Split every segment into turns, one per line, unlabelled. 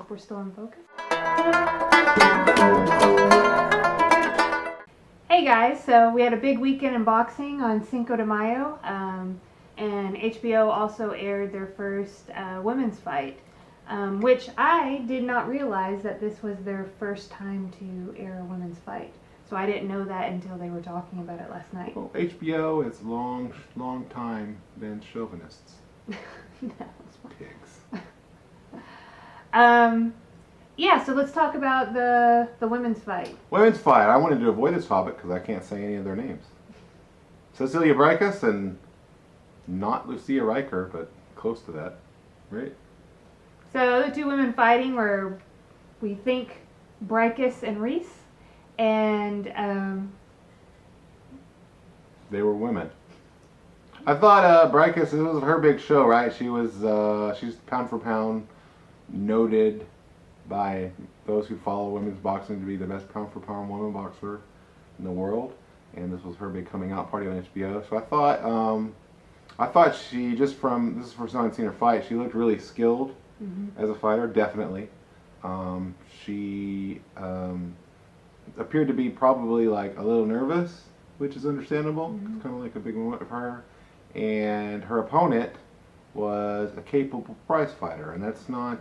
hope we're still in focus. Hey guys, so we had a big weekend in boxing on Cinco de Mayo, and HBO also aired their first women's fight, which I did not realize that this was their first time to air a women's fight. So I didn't know that until they were talking about it last night.
Well, HBO has long time been chauvinists. Pigs.
Yeah, so let's talk about the women's fight.
Women's fight. I wanted to avoid this topic because I can't say any of their names. Cecilia Brækhus and not Lucia Riker, but close to that, right?
So the two women fighting were, we think, Brækhus and Reis, and
they were women. I thought Brækhus, it was her big show, right? She's pound for pound noted by those who follow women's boxing to be the best pound for pound woman boxer in the world, and this was her big coming out party on HBO. So I thought she, just from, this is the first time I've seen her fight, she looked really skilled as a fighter, definitely. She appeared to be probably like a little nervous, which is understandable. It's kind of like a big moment for her. And her opponent was a capable prize fighter, and that's not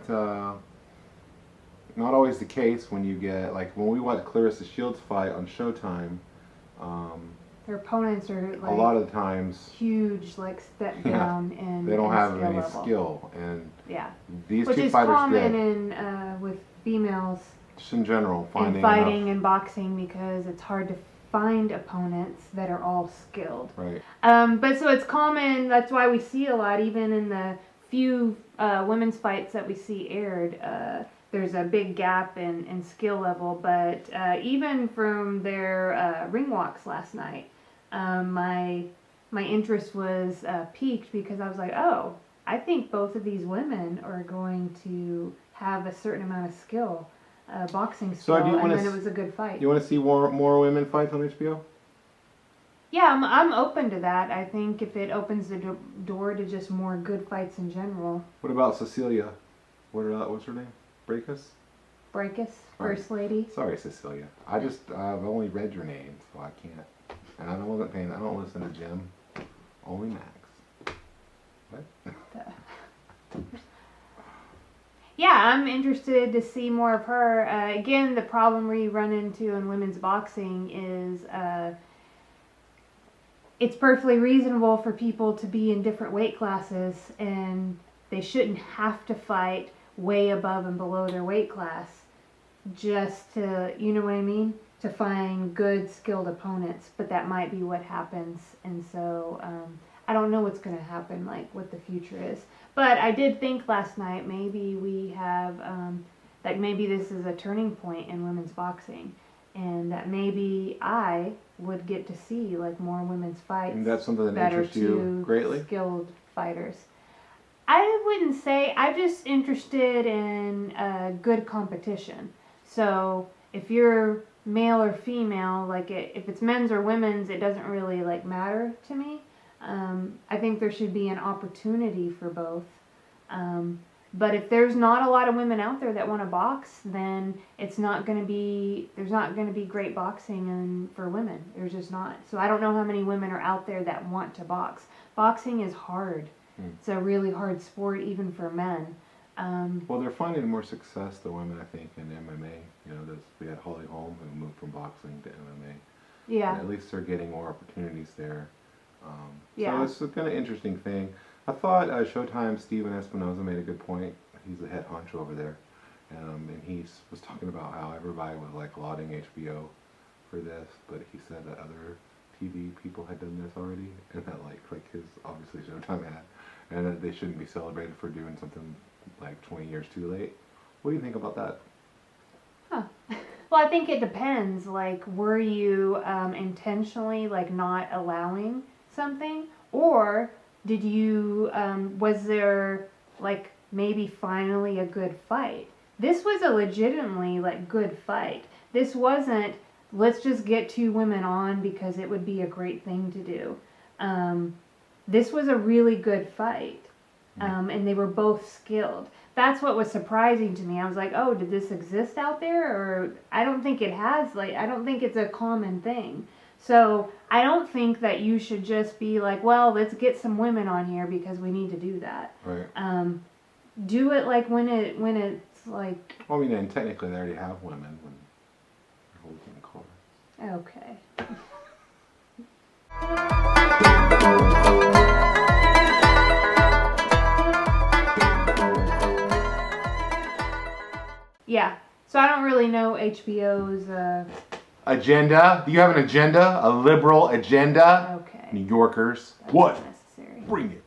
always the case when you get, like, when we watch Clarissa Shields fight on Showtime.
Their opponents are like
a lot of the times
huge, like step down, and
they don't have any
level.
Skill, and
yeah,
these
which
two
is
fighters
common
did.
in with females
Just in general,
in fighting and boxing, because it's hard to find opponents that are all skilled.
Right.
But so it's common. That's why we see a lot, even in the few women's fights that we see aired. There's a big gap in skill level, but even from their ring walks last night, my interest was piqued, because I was like, oh, I think both of these women are going to have a certain amount of skill, boxing skill, and then it was a good fight.
You want to see more women fights on HBO?
Yeah, I'm open to that. I think if it opens the door to just more good fights in general.
What about Cecilia? What's her name? Brækhus,
First Lady.
Sorry, Cecilia. I've only read your name, so I can't. And I don't listen to Jim. Only Max. What?
Yeah, I'm interested to see more of her. Again, the problem we run into in women's boxing is it's perfectly reasonable for people to be in different weight classes, and they shouldn't have to fight way above and below their weight class just to, you know what I mean, to find good, skilled opponents. But that might be what happens, and so I don't know what's going to happen, like what the future is. But I did think last night maybe we have, that maybe this is a turning point in women's boxing, and that maybe I would get to see like more women's fights.
And that's something that interests you greatly?
Skilled fighters. I wouldn't say. I'm just interested in good competition. So if you're male or female, like if it's men's or women's, it doesn't really like matter to me. I think there should be an opportunity for both. But if there's not a lot of women out there that want to box, then there's not going to be great boxing for women. There's just not. So I don't know how many women are out there that want to box. Boxing is hard. It's a really hard sport, even for men.
Well, they're finding more success, the women, I think, in MMA. You know, we had Holly Holm who moved from boxing to MMA.
Yeah.
And at least they're getting more opportunities there.
Yeah.
So it's a kind of interesting thing. I thought Showtime Steven Espinoza made a good point. He's the head honcho over there. And he was talking about how everybody was like lauding HBO for this, but he said that other TV people had done this already, and that like his, obviously Showtime had, and that they shouldn't be celebrated for doing something like 20 years too late. What do you think about that?
Huh. Well, I think it depends. Like, were you intentionally like not allowing something, or did you was there like maybe finally a good fight? This was a legitimately like good fight. This wasn't, let's just get two women on because it would be a great thing to do. This was a really good fight. and they were both skilled. That's what was surprising to me. I was like, oh, did this exist out there? Or I don't think it has. Like, I don't think it's a common thing. So I don't think that you should just be like, well, let's get some women on here because we need to do that.
Right.
Do it like when it's like.
Well, I mean, and technically they already have women when they're holding the court.
Okay. Yeah. So I don't really know HBO's
agenda. Do you have an agenda? A liberal agenda?
Okay.
New Yorkers.
That's
What?
necessary.
Bring it.